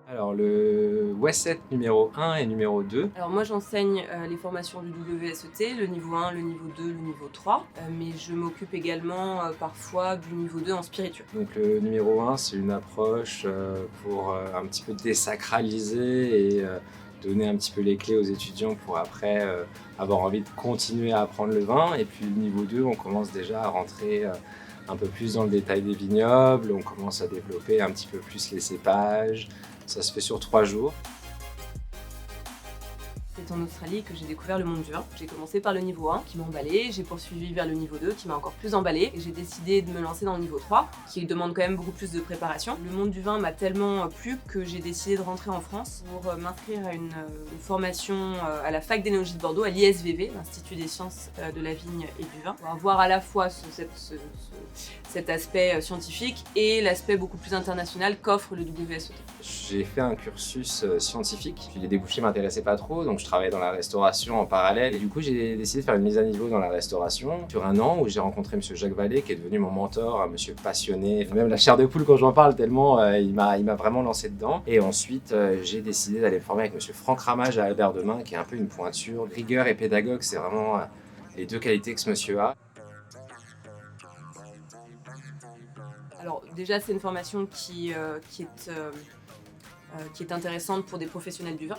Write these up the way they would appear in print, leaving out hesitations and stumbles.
Alors le WSET numéro 1 et numéro 2. Alors moi j'enseigne les formations du WSET, le niveau 1, le niveau 2, le niveau 3, mais je m'occupe également parfois du niveau 2 en spirituel. Donc le numéro 1, c'est une approche pour un petit peu désacraliser et donner un petit peu les clés aux étudiants pour après avoir envie de continuer à apprendre le vin. Et puis le niveau 2, on commence déjà à rentrer un peu plus dans le détail des vignobles, on commence à développer un petit peu plus les cépages. Ça se fait sur 3 jours. C'est en Australie que j'ai découvert le monde du vin. J'ai commencé par le niveau 1 qui m'a emballé, j'ai poursuivi vers le niveau 2 qui m'a encore plus emballé et j'ai décidé de me lancer dans le niveau 3 qui demande quand même beaucoup plus de préparation. Le monde du vin m'a tellement plu que j'ai décidé de rentrer en France pour m'inscrire à une formation à la fac d'énologie de Bordeaux, à l'ISVV, l'Institut des sciences de la vigne et du vin, pour avoir à la fois cet aspect scientifique et l'aspect beaucoup plus international qu'offre le WSET. J'ai fait un cursus scientifique, puis les débouchés m'intéressaient pas trop, donc je travaillais dans la restauration en parallèle. Et du coup, j'ai décidé de faire une mise à niveau dans la restauration sur un an où j'ai rencontré monsieur Jacques Vallée, qui est devenu mon mentor, un monsieur passionné. Même la chair de poule quand j'en parle, tellement il m'a vraiment lancé dedans. Et ensuite, j'ai décidé d'aller me former avec monsieur Franck Ramage à Albert Demain, qui est un peu une pointure. Rigueur et pédagogue, c'est vraiment les deux qualités que ce monsieur a. Alors déjà, c'est une formation qui est intéressante pour des professionnels du vin,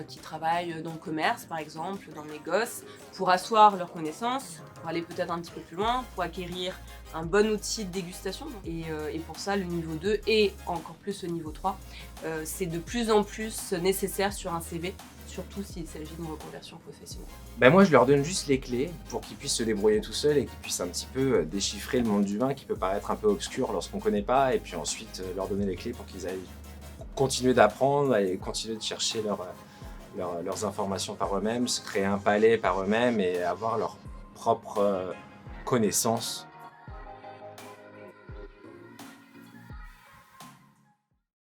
qui travaillent dans le commerce par exemple, dans le négoce, pour asseoir leurs connaissances, pour aller peut-être un petit peu plus loin, pour acquérir un bon outil de dégustation. Et pour ça, le niveau 2 et encore plus le niveau 3, c'est de plus en plus nécessaire sur un CV, surtout s'il s'agit d'une reconversion professionnelle. Ben moi, je leur donne juste les clés pour qu'ils puissent se débrouiller tout seuls et qu'ils puissent un petit peu déchiffrer le monde du vin qui peut paraître un peu obscur lorsqu'on ne connaît pas, et puis ensuite leur donner les clés pour qu'ils aillent continuer d'apprendre et continuer de chercher leurs informations par eux-mêmes, se créer un palais par eux-mêmes et avoir leur propre connaissance